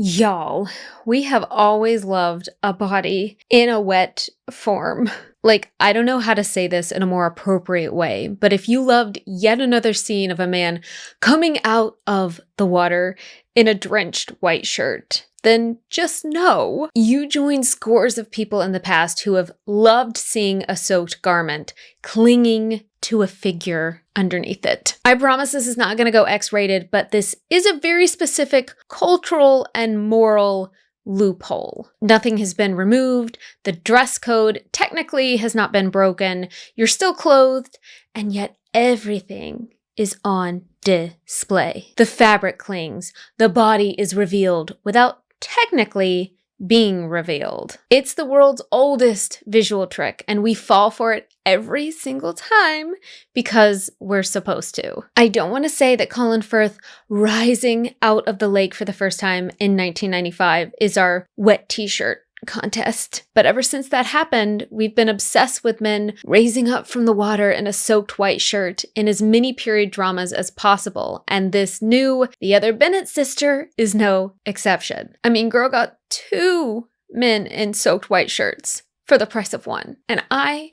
Y'all, we have always loved a body in a wet form. Like, I don't know how to say this in a more appropriate way, but if you loved yet another scene of a man coming out of the water in a drenched white shirt, then just know you join scores of people in the past who have loved seeing a soaked garment clinging to a figure underneath it. I promise this is not going to go X-rated, but this is a very specific cultural and moral loophole. Nothing has been removed. The dress code technically has not been broken. You're still clothed, and yet everything is on display. The fabric clings. The body is revealed without technically being revealed. It's the world's oldest visual trick, and we fall for it every single time because we're supposed to. I don't want to say that Colin Firth rising out of the lake for the first time in 1995 is our wet t-shirt contest. But ever since that happened, we've been obsessed with men raising up from the water in a soaked white shirt in as many period dramas as possible. And this new The Other Bennet Sister is no exception. I mean, girl got 2 men in soaked white shirts for the price of 1. And I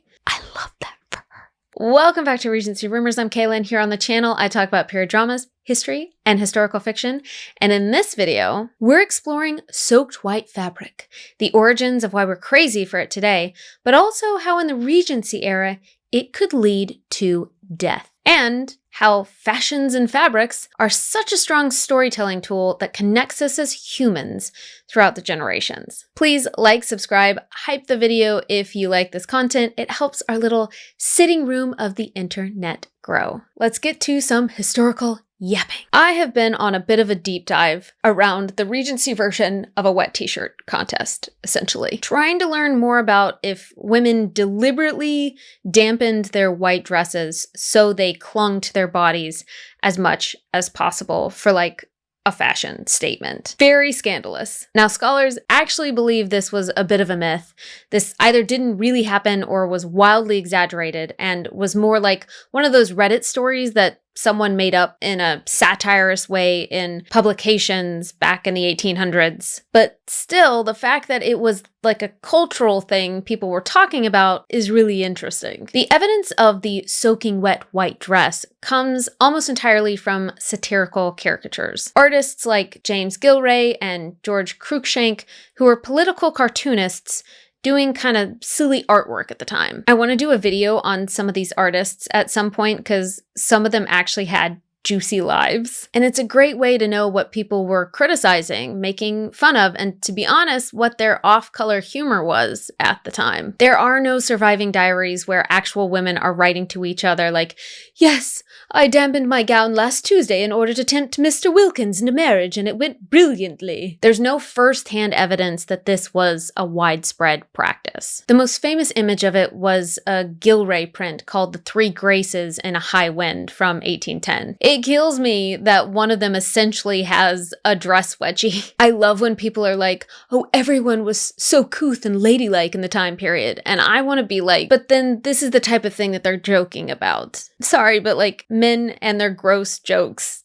love that for her. Welcome back to Regency Rumors. I'm Kaylin. Here on the channel, I talk about period dramas, history, and historical fiction. And in this video, we're exploring soaked white fabric, the origins of why we're crazy for it today, but also how in the Regency era, it could lead to death, and how fashions and fabrics are such a strong storytelling tool that connects us as humans throughout the generations. Please like, subscribe, hype the video if you like this content. It helps our little sitting room of the internet grow. Let's get to some historical yapping. I have been on a bit of a deep dive around the Regency version of a wet t-shirt contest, essentially. Trying to learn more about if women deliberately dampened their white dresses so they clung to their bodies as much as possible for like a fashion statement. Very scandalous. Now, scholars actually believe this was a bit of a myth. This either didn't really happen or was wildly exaggerated and was more like one of those Reddit stories that someone made up in a satirist way in publications back in the 1800s. But still, the fact that it was like a cultural thing people were talking about is really interesting. The evidence of the soaking wet white dress comes almost entirely from satirical caricatures. Artists like James Gillray and George Cruikshank, who were political cartoonists, doing kind of silly artwork at the time. I want to do a video on some of these artists at some point because some of them actually had juicy lives. And it's a great way to know what people were criticizing, making fun of, and to be honest, what their off-color humor was at the time. There are no surviving diaries where actual women are writing to each other like, "Yes, I dampened my gown last Tuesday in order to tempt Mr. Wilkins into marriage, and it went brilliantly." There's no first-hand evidence that this was a widespread practice. The most famous image of it was a Gillray print called The Three Graces in a High Wind from 1810. It kills me that one of them essentially has a dress wedgie. I love when people are like, "Oh, everyone was so couth and ladylike in the time period." And I want to be like, but then this is the type of thing that they're joking about. Sorry, but like men and their gross jokes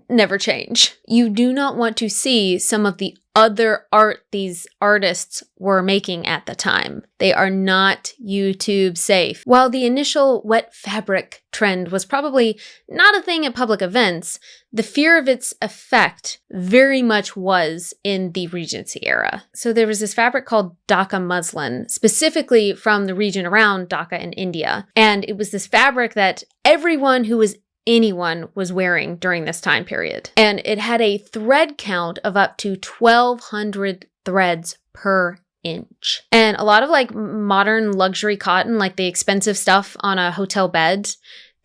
never change. You do not want to see some of the other art these artists were making at the time. They are not YouTube safe. While the initial wet fabric trend was probably not a thing at public events, the fear of its effect very much was in the Regency era. So there was this fabric called Dhaka muslin, specifically from the region around Dhaka in India. And it was this fabric that anyone was wearing during this time period. And it had a thread count of up to 1,200 threads per inch. And a lot of like modern luxury cotton, like the expensive stuff on a hotel bed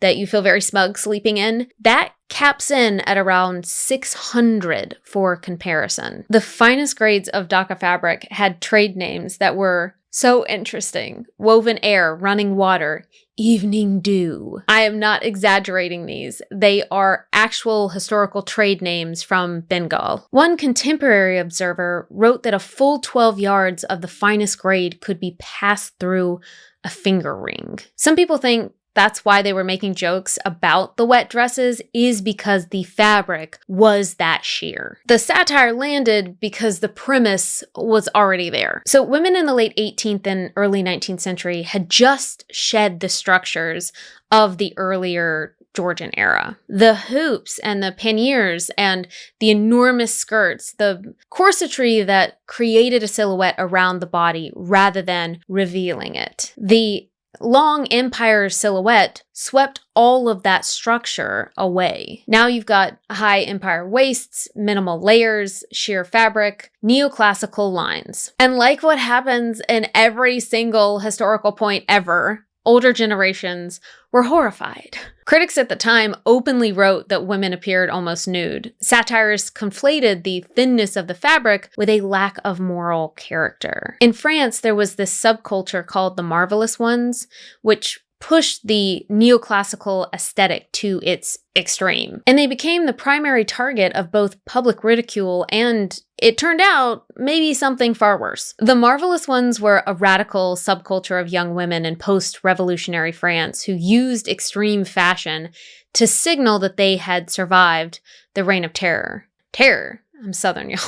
that you feel very smug sleeping in, that caps in at around 600 for comparison. The finest grades of Dhaka fabric had trade names that were so interesting. Woven air, running water, evening dew. I am not exaggerating these. They are actual historical trade names from Bengal. One contemporary observer wrote that a full 12 yards of the finest grade could be passed through a finger ring. Some people think that's why they were making jokes about the wet dresses, is because the fabric was that sheer. The satire landed because the premise was already there. So women in the late 18th and early 19th century had just shed the structures of the earlier Georgian era. The hoops and the panniers and the enormous skirts, the corsetry that created a silhouette around the body rather than revealing it. The long empire silhouette swept all of that structure away. Now you've got high empire waists, minimal layers, sheer fabric, neoclassical lines. And like what happens in every single historical point ever, older generations were horrified. Critics at the time openly wrote that women appeared almost nude. Satirists conflated the thinness of the fabric with a lack of moral character. In France, there was this subculture called the marvelous ones, which pushed the neoclassical aesthetic to its extreme. And they became the primary target of both public ridicule and, it turned out, maybe something far worse. The marvelous ones were a radical subculture of young women in post-revolutionary France who used extreme fashion to signal that they had survived the Reign of Terror. Terror. I'm Southern, y'all.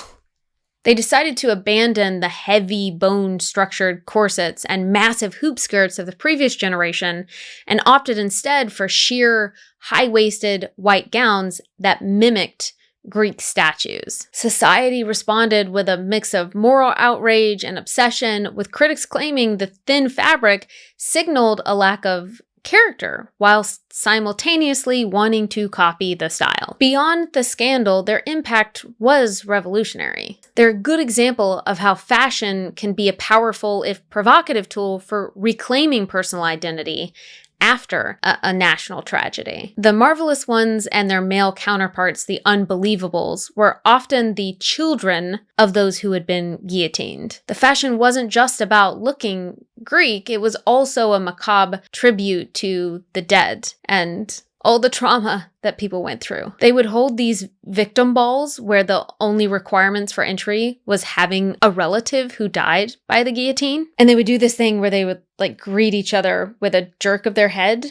They decided to abandon the heavy bone-structured corsets and massive hoop skirts of the previous generation and opted instead for sheer, high-waisted white gowns that mimicked Greek statues. Society responded with a mix of moral outrage and obsession, with critics claiming the thin fabric signaled a lack of character, whilst simultaneously wanting to copy the style. Beyond the scandal, their impact was revolutionary. They're a good example of how fashion can be a powerful, if provocative, tool for reclaiming personal identity after a national tragedy. The marvelous ones and their male counterparts, the unbelievables, were often the children of those who had been guillotined. The fashion wasn't just about looking Greek, it was also a macabre tribute to the dead and all the trauma that people went through. They would hold these victim balls where the only requirements for entry was having a relative who died by the guillotine. And they would do this thing where they would greet each other with a jerk of their head,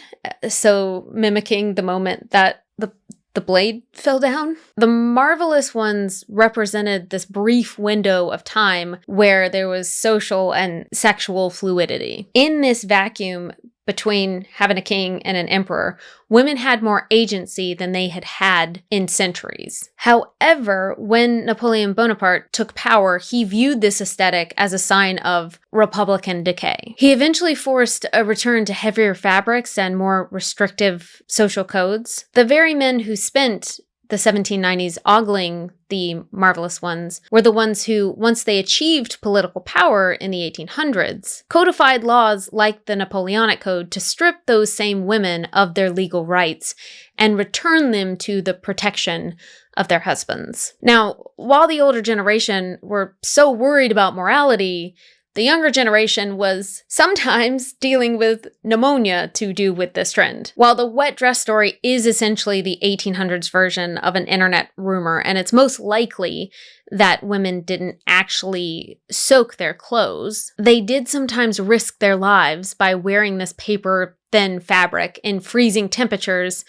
so mimicking the moment that the blade fell down. The marvelous ones represented this brief window of time where there was social and sexual fluidity. In this vacuum between having a king and an emperor, women had more agency than they had had in centuries. However, when Napoleon Bonaparte took power, he viewed this aesthetic as a sign of Republican decay. He eventually forced a return to heavier fabrics and more restrictive social codes. The very men who spent the 1790s ogling the marvelous ones were the ones who, once they achieved political power in the 1800s, codified laws like the Napoleonic Code to strip those same women of their legal rights and return them to the protection of their husbands. Now, while the older generation were so worried about morality, the younger generation was sometimes dealing with pneumonia to do with this trend. While the wet dress story is essentially the 1800s version of an internet rumor, and it's most likely that women didn't actually soak their clothes, they did sometimes risk their lives by wearing this paper-thin fabric in freezing temperatures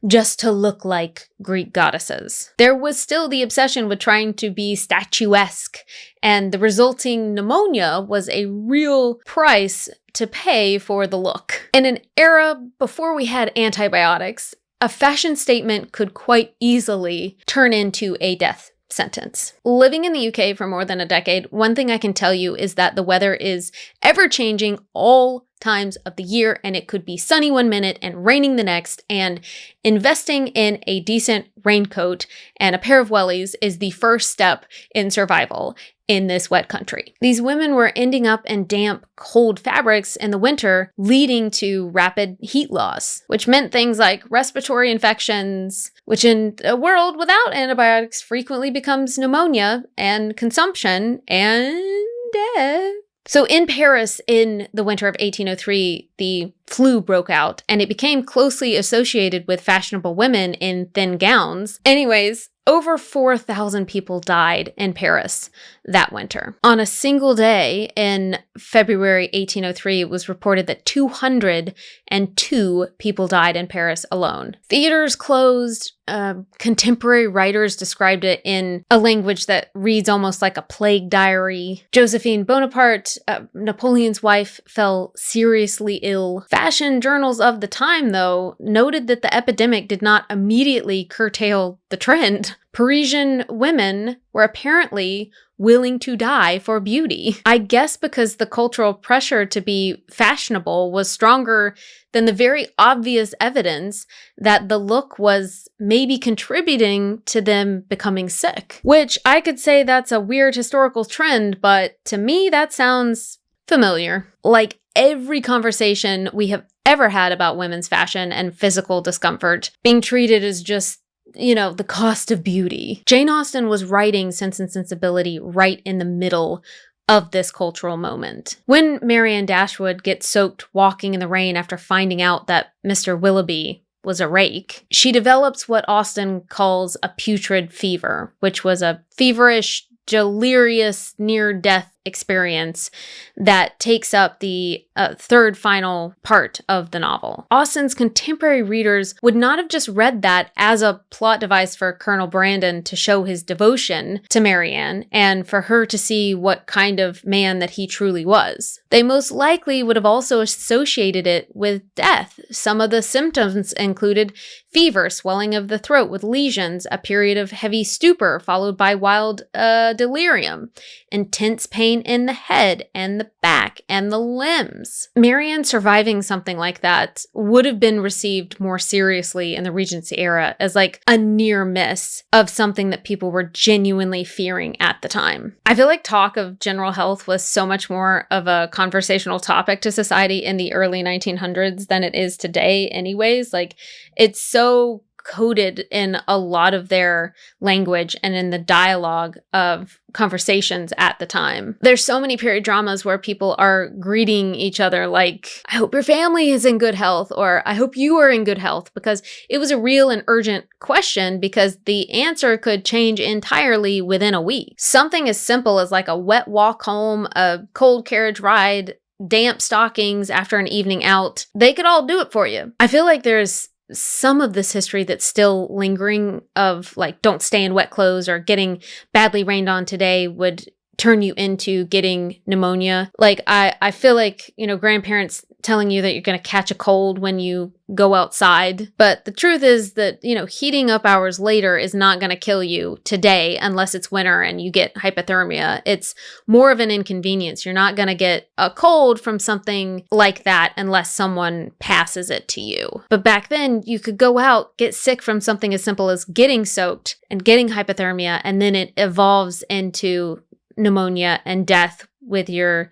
just to look like Greek goddesses. There was still the obsession with trying to be statuesque, and the resulting pneumonia was a real price to pay for the look. In an era before we had antibiotics, a fashion statement could quite easily turn into a death sentence. Living in the UK for more than a decade, one thing I can tell you is that the weather is ever-changing all times of the year, and it could be sunny one minute and raining the next, and investing in a decent raincoat and a pair of wellies is the first step in survival in this wet country. These women were ending up in damp, cold fabrics in the winter, leading to rapid heat loss, which meant things like respiratory infections, which in a world without antibiotics frequently becomes pneumonia and consumption and death. So in Paris in the winter of 1803, the flu broke out, and it became closely associated with fashionable women in thin gowns. Anyways, over 4,000 people died in Paris that winter. On a single day in February 1803, it was reported that 202 people died in Paris alone. Theaters closed. Contemporary writers described it in a language that reads almost like a plague diary. Josephine Bonaparte, Napoleon's wife, fell seriously ill. Fashion journals of the time, though, noted that the epidemic did not immediately curtail the trend. Parisian women were apparently willing to die for beauty. I guess because the cultural pressure to be fashionable was stronger than the very obvious evidence that the look was maybe contributing to them becoming sick. Which I could say that's a weird historical trend, but to me that sounds familiar. Like every conversation we have ever had about women's fashion and physical discomfort being treated as just the cost of beauty. Jane Austen was writing Sense and Sensibility right in the middle of this cultural moment. When Marianne Dashwood gets soaked walking in the rain after finding out that Mr. Willoughby was a rake, she develops what Austen calls a putrid fever, which was a feverish, delirious, near-death experience that takes up the third final part of the novel. Austen's contemporary readers would not have just read that as a plot device for Colonel Brandon to show his devotion to Marianne and for her to see what kind of man that he truly was. They most likely would have also associated it with death. Some of the symptoms included fever, swelling of the throat with lesions, a period of heavy stupor followed by wild delirium, intense pain in the head and the back and the limbs. Marianne surviving something like that would have been received more seriously in the Regency era as like a near miss of something that people were genuinely fearing at the time. I feel like talk of general health was so much more of a conversational topic to society in the early 1900s than it is today anyways. Like it's so coded in a lot of their language and in the dialogue of conversations at the time. There's so many period dramas where people are greeting each other like, I hope your family is in good health, or I hope you are in good health, because it was a real and urgent question because the answer could change entirely within a week. Something as simple as like a wet walk home, a cold carriage ride, damp stockings after an evening out, they could all do it for you. I feel like there's some of this history that's still lingering of like, don't stay in wet clothes, or getting badly rained on today would turn you into getting pneumonia. Like I feel like, grandparents telling you that you're going to catch a cold when you go outside. But the truth is that, heating up hours later is not going to kill you today unless it's winter and you get hypothermia. It's more of an inconvenience. You're not going to get a cold from something like that unless someone passes it to you. But back then you could go out, get sick from something as simple as getting soaked and getting hypothermia, and then it evolves into pneumonia and death with your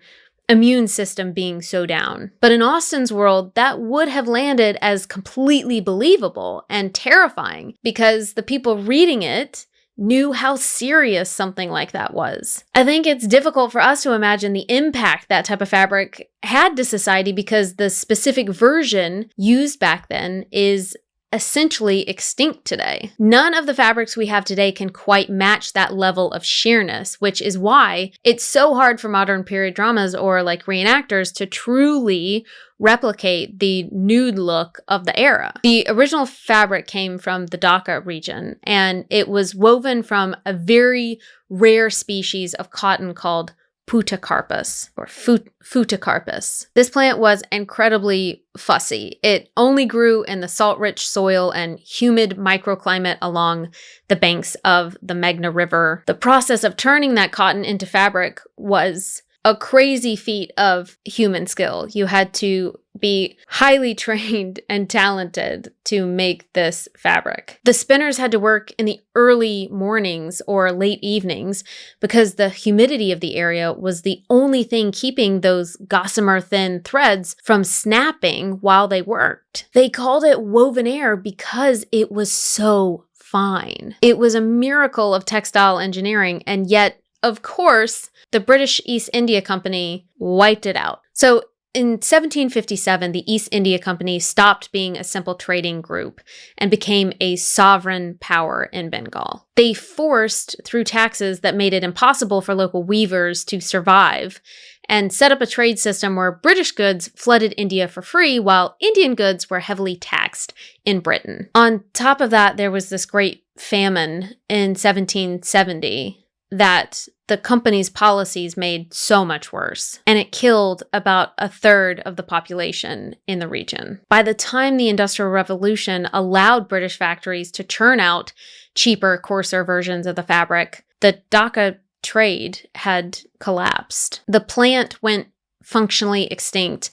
immune system being so down. But in Austen's world, that would have landed as completely believable and terrifying because the people reading it knew how serious something like that was. I think it's difficult for us to imagine the impact that type of fabric had to society because the specific version used back then is essentially extinct today. None of the fabrics we have today can quite match that level of sheerness, which is why it's so hard for modern period dramas or like reenactors to truly replicate the nude look of the era. The original fabric came from the Dhaka region, and it was woven from a very rare species of cotton called Putacarpus or Futacarpus. This plant was incredibly fussy. It only grew in the salt-rich soil and humid microclimate along the banks of the Meghna River. The process of turning that cotton into fabric was a crazy feat of human skill. You had to be highly trained and talented to make this fabric. The spinners had to work in the early mornings or late evenings because the humidity of the area was the only thing keeping those gossamer thin threads from snapping while they worked. They called it woven air because it was so fine. It was a miracle of textile engineering, and yet, of course, the British East India Company wiped it out. So In 1757, the East India Company stopped being a simple trading group and became a sovereign power in Bengal. They forced, through taxes that made it impossible for local weavers to survive, and set up a trade system where British goods flooded India for free while Indian goods were heavily taxed in Britain. On top of that, there was this great famine in 1770 that the company's policies made so much worse, and it killed about a third of the population in the region. By the time the Industrial Revolution allowed British factories to churn out cheaper, coarser versions of the fabric, the Dhaka trade had collapsed. The plant went functionally extinct,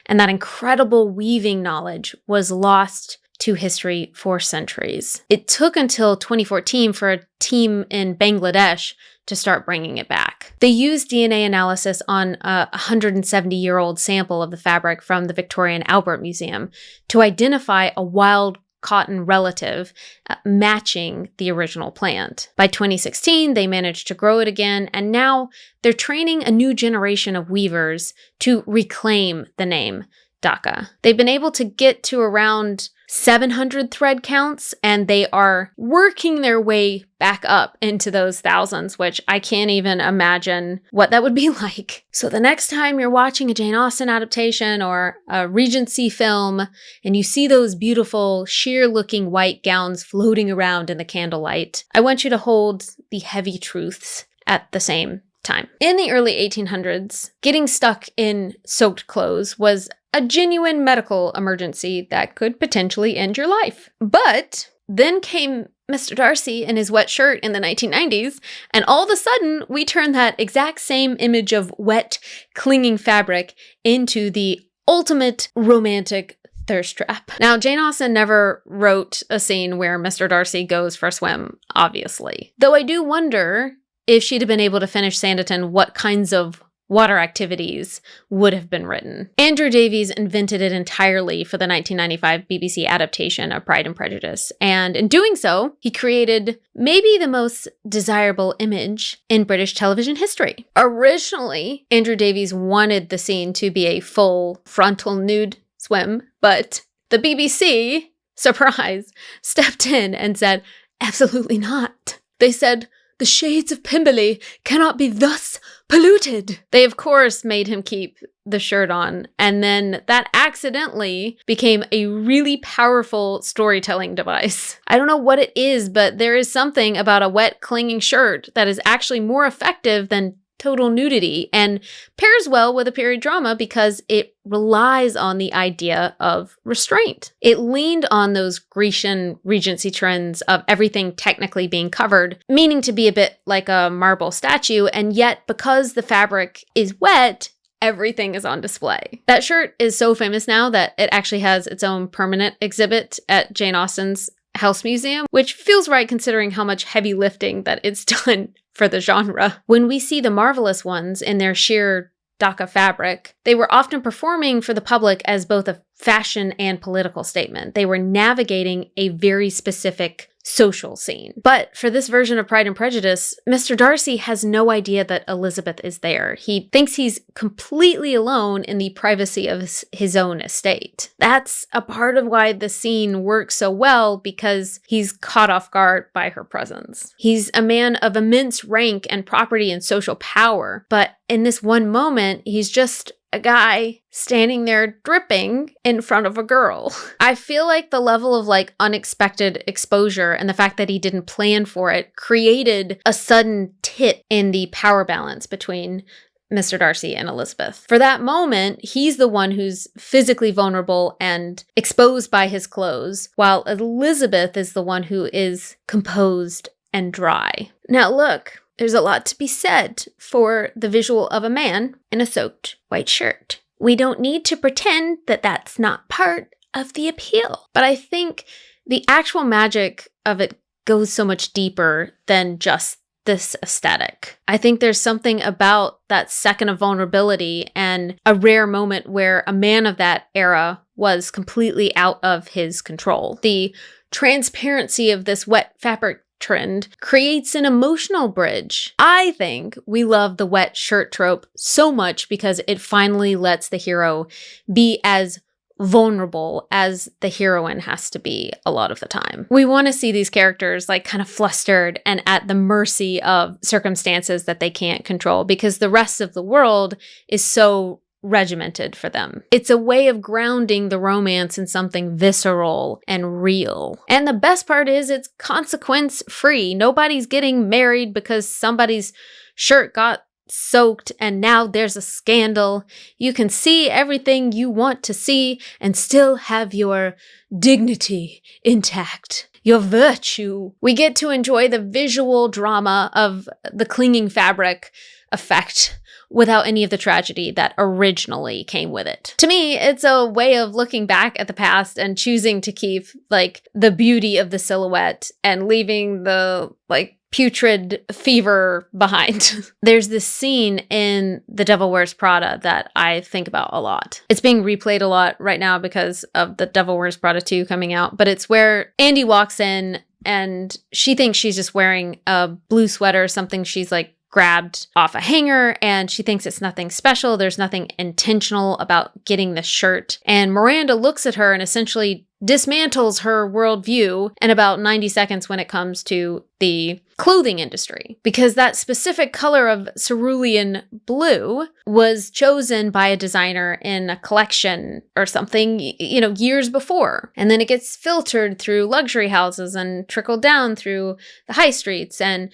and that incredible weaving knowledge was lost to history for centuries. It took until 2014 for a team in Bangladesh to start bringing it back. They used DNA analysis on a 170-year-old sample of the fabric from the Victoria and Albert Museum to identify a wild cotton relative matching the original plant. By 2016, they managed to grow it again, and now they're training a new generation of weavers to reclaim the name Dhaka. They've been able to get to around 700 thread counts, and they are working their way back up into those thousands, which I can't even imagine what that would be like. So the next time you're watching a Jane Austen adaptation or a Regency film, and you see those beautiful, sheer-looking white gowns floating around in the candlelight, I want you to hold the heavy truths at the same time. In the early 1800s, getting stuck in soaked clothes was a genuine medical emergency that could potentially end your life. But then came Mr. Darcy in his wet shirt in the 1990s, and all of a sudden, we turned that exact same image of wet, clinging fabric into the ultimate romantic thirst trap. Now, Jane Austen never wrote a scene where Mr. Darcy goes for a swim, obviously. Though I do wonder if she'd have been able to finish Sanditon, what kinds of water activities would have been written. Andrew Davies invented it entirely for the 1995 BBC adaptation of Pride and Prejudice, and in doing so, he created maybe the most desirable image in British television history. Originally, Andrew Davies wanted the scene to be a full frontal nude swim, but the BBC, surprise, stepped in and said, absolutely not. They said, the shades of Pemberley cannot be thus polluted. They, of course, made him keep the shirt on, and then that accidentally became a really powerful storytelling device. I don't know what it is, but there is something about a wet, clinging shirt that is actually more effective than total nudity and pairs well with a period drama because it relies on the idea of restraint. It leaned on those Grecian Regency trends of everything technically being covered, meaning to be a bit like a marble statue, and yet because the fabric is wet, everything is on display. That shirt is so famous now that it actually has its own permanent exhibit at Jane Austen's House Museum, which feels right considering how much heavy lifting that it's done for the genre. When we see the marvelous ones in their sheer Dhaka fabric, they were often performing for the public as both a fashion and political statement. They were navigating a very specific social scene. But for this version of Pride and Prejudice, Mr. Darcy has no idea that Elizabeth is there. He thinks he's completely alone in the privacy of his own estate. That's a part of why the scene works so well, because he's caught off guard by her presence. He's a man of immense rank and property and social power, but in this one moment, he's just a guy standing there dripping in front of a girl. I feel like the level of unexpected exposure and the fact that he didn't plan for it created a sudden tip in the power balance between Mr. Darcy and Elizabeth. For that moment, he's the one who's physically vulnerable and exposed by his clothes, while Elizabeth is the one who is composed and dry. Now look, there's a lot to be said for the visual of a man in a soaked white shirt. We don't need to pretend that that's not part of the appeal. But I think the actual magic of it goes so much deeper than just this aesthetic. I think there's something about that second of vulnerability and a rare moment where a man of that era was completely out of his control. The transparency of this wet fabric trend creates an emotional bridge. I think we love the wet shirt trope so much because it finally lets the hero be as vulnerable as the heroine has to be a lot of the time. We want to see these characters like kind of flustered and at the mercy of circumstances that they can't control because the rest of the world is so regimented for them. It's a way of grounding the romance in something visceral and real. And the best part is it's consequence free. Nobody's getting married because somebody's shirt got soaked and now there's a scandal. You can see everything you want to see and still have your dignity intact, your virtue. We get to enjoy the visual drama of the clinging fabric effect without any of the tragedy that originally came with it. To me, it's a way of looking back at the past and choosing to keep like the beauty of the silhouette and leaving the like putrid fever behind. There's this scene in The Devil Wears Prada that I think about a lot. It's being replayed a lot right now because of The Devil Wears Prada 2 coming out, but it's where Andy walks in and she thinks she's just wearing a blue sweater or something she's like grabbed off a hanger, and she thinks it's nothing special. There's nothing intentional about getting the shirt. And Miranda looks at her and essentially dismantles her worldview in about 90 seconds when it comes to the clothing industry, because that specific color of cerulean blue was chosen by a designer in a collection or something, years before. And then it gets filtered through luxury houses and trickled down through the high streets, and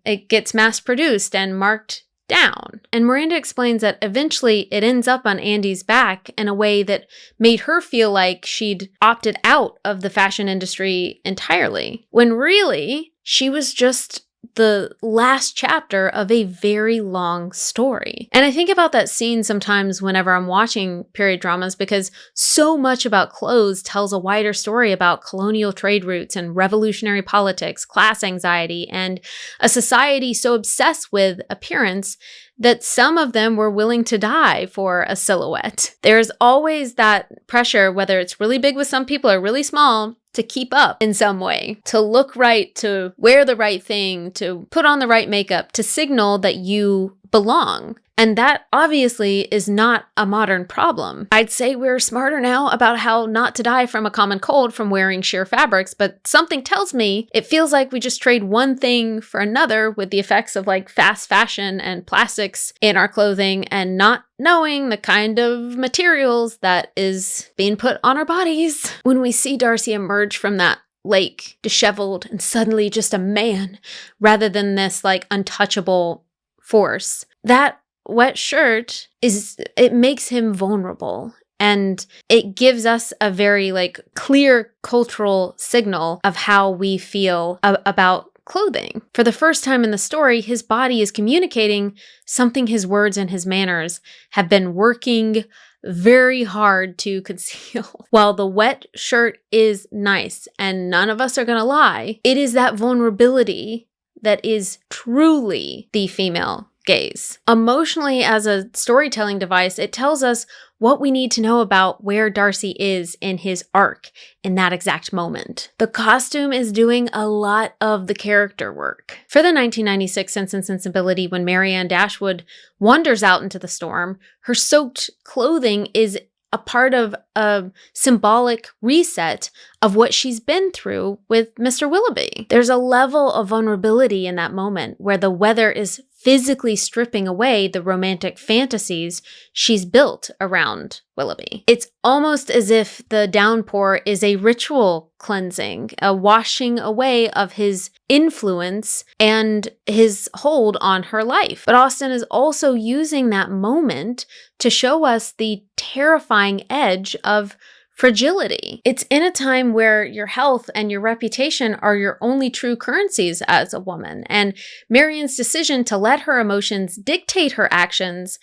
it gets mass produced and marked down. And Miranda explains that eventually it ends up on Andy's back in a way that made her feel like she'd opted out of the fashion industry entirely, when really she was just the last chapter of a very long story. And I think about that scene sometimes whenever I'm watching period dramas, because so much about clothes tells a wider story about colonial trade routes and revolutionary politics, class anxiety, and a society so obsessed with appearance that some of them were willing to die for a silhouette. There's always that pressure, whether it's really big with some people or really small, to keep up in some way, to look right, to wear the right thing, to put on the right makeup, to signal that you belong. And that obviously is not a modern problem. I'd say we're smarter now about how not to die from a common cold from wearing sheer fabrics, but something tells me it feels like we just trade one thing for another with the effects of like fast fashion and plastics in our clothing, and not knowing the kind of materials that is being put on our bodies. When we see Darcy emerge from that lake, disheveled and suddenly just a man, rather than this like untouchable force, that wet shirt it makes him vulnerable, and it gives us a very like clear cultural signal of how we feel about clothing. For the first time in the story, his body is communicating something his words and his manners have been working very hard to conceal. While the wet shirt is nice, and none of us are gonna lie, it is that vulnerability that is truly the female gaze. Emotionally, as a storytelling device, it tells us what we need to know about where Darcy is in his arc in that exact moment. The costume is doing a lot of the character work. For the 1996 Sense and Sensibility, when Marianne Dashwood wanders out into the storm, her soaked clothing is a part of a symbolic reset of what she's been through with Mr. Willoughby. There's a level of vulnerability in that moment where the weather is physically stripping away the romantic fantasies she's built around Willoughby. It's almost as if the downpour is a ritual cleansing, a washing away of his influence and his hold on her life. But Austen is also using that moment to show us the terrifying edge of fragility. It's in a time where your health and your reputation are your only true currencies as a woman, and Marianne's decision to let her emotions dictate her actions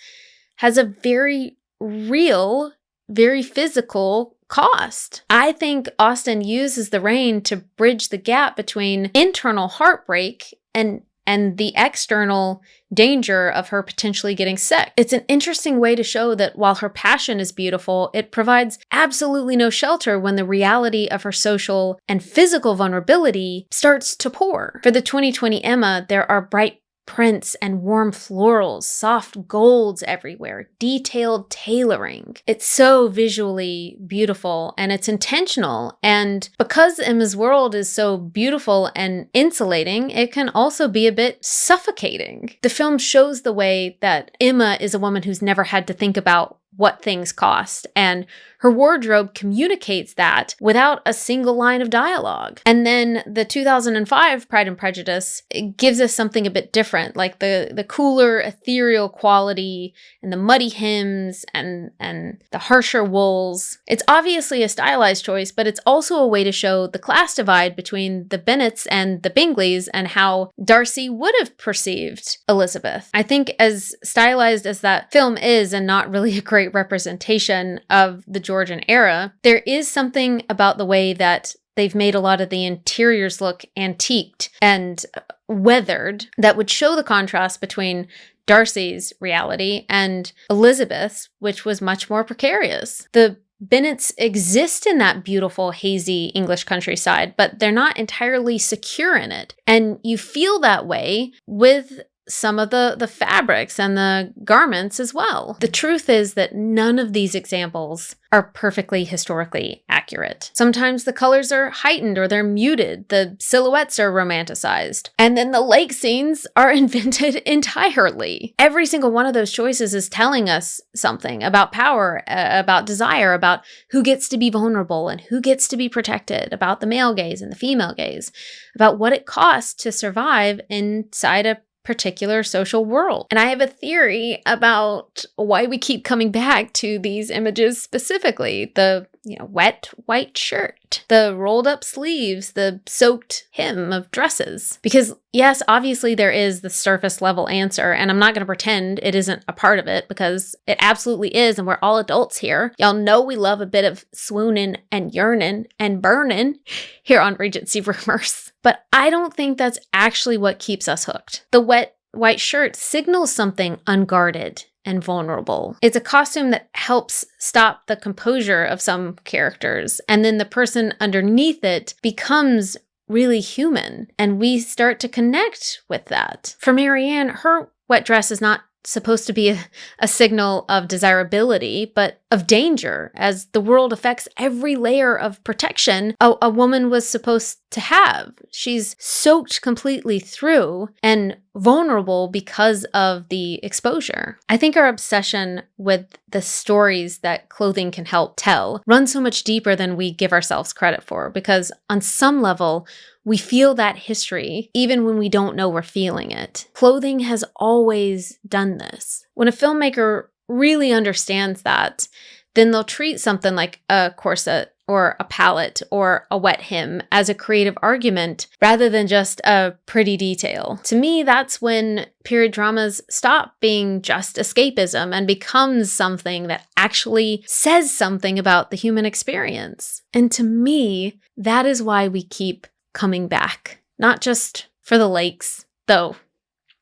has a very real, very physical cost. I think Austen uses the rain to bridge the gap between internal heartbreak and and the external danger of her potentially getting sick. It's an interesting way to show that while her passion is beautiful, it provides absolutely no shelter when the reality of her social and physical vulnerability starts to pour. For the 2020 Emma, there are bright prints and warm florals, soft golds everywhere, detailed tailoring. It's so visually beautiful and it's intentional. And because Emma's world is so beautiful and insulating, it can also be a bit suffocating. The film shows the way that Emma is a woman who's never had to think about what things cost, and her wardrobe communicates that without a single line of dialogue. And then the 2005 Pride and Prejudice, it gives us something a bit different, like the cooler, ethereal quality and the muddy hymns and the harsher wools. It's obviously a stylized choice, but it's also a way to show the class divide between the Bennets and the Bingleys and how Darcy would have perceived Elizabeth. I think as stylized as that film is, and not really a great representation of the Georgian era, there is something about the way that they've made a lot of the interiors look antiqued and weathered that would show the contrast between Darcy's reality and Elizabeth's, which was much more precarious. The Bennets exist in that beautiful, hazy English countryside, but they're not entirely secure in it. And you feel that way with some of the fabrics and the garments as well. The truth is that none of these examples are perfectly historically accurate. Sometimes the colors are heightened or they're muted, the silhouettes are romanticized, and then the lake scenes are invented entirely. Every single one of those choices is telling us something about power, about desire, about who gets to be vulnerable and who gets to be protected, about the male gaze and the female gaze, about what it costs to survive inside a particular social world. And I have a theory about why we keep coming back to these images specifically. The wet white shirt, the rolled up sleeves, the soaked hem of dresses. Because yes, obviously there is the surface level answer, and I'm not going to pretend it isn't a part of it, because it absolutely is, and we're all adults here. Y'all know we love a bit of swooning and yearning and burning here on Regency Rumors. But I don't think that's actually what keeps us hooked. The wet white shirt signals something unguarded and vulnerable. It's a costume that helps stop the composure of some characters, and then the person underneath it becomes really human, and we start to connect with that. For Marianne, her wet dress is not supposed to be a signal of desirability, but of danger, as the world affects every layer of protection a woman was supposed to have. She's soaked completely through and vulnerable because of the exposure. I think our obsession with the stories that clothing can help tell runs so much deeper than we give ourselves credit for, because on some level, we feel that history even when we don't know we're feeling it. Clothing has always done this. When a filmmaker really understands that, then they'll treat something like a corset or a palette or a wet hem as a creative argument rather than just a pretty detail. To me, that's when period dramas stop being just escapism and becomes something that actually says something about the human experience. And to me, that is why we keep coming back. Not just for the lakes, though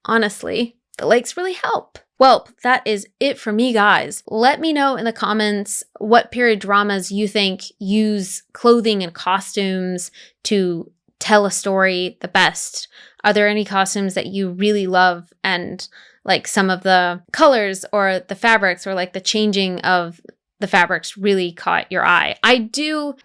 honestly, the lakes really help. Well, that is it for me, guys. Let me know in the comments what period dramas you think use clothing and costumes to tell a story the best. Are there any costumes that you really love, and like some of the colors or the fabrics or like the changing of the fabrics really caught your eye? I know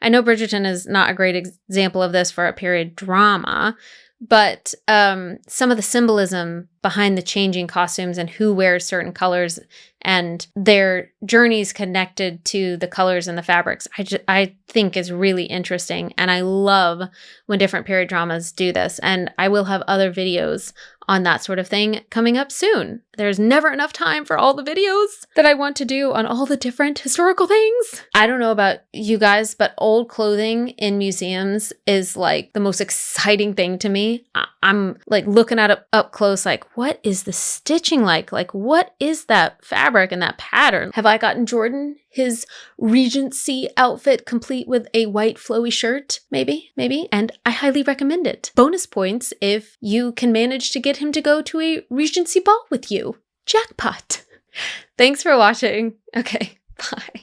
Bridgerton is not a great example of this for a period drama, but some of the symbolism behind the changing costumes and who wears certain colors and their journeys connected to the colors and the fabrics, I think is really interesting. And I love when different period dramas do this. And I will have other videos on that sort of thing coming up soon. There's never enough time for all the videos that I want to do on all the different historical things. I don't know about you guys, but old clothing in museums is like the most exciting thing to me. I'm like looking at it up close, like, what is the stitching like? Like, what is that fabric and that pattern? Have I gotten Jordan his Regency outfit complete with a white flowy shirt, maybe, and I highly recommend it. Bonus points if you can manage to get him to go to a Regency ball with you. Jackpot! Thanks for watching. Okay, bye.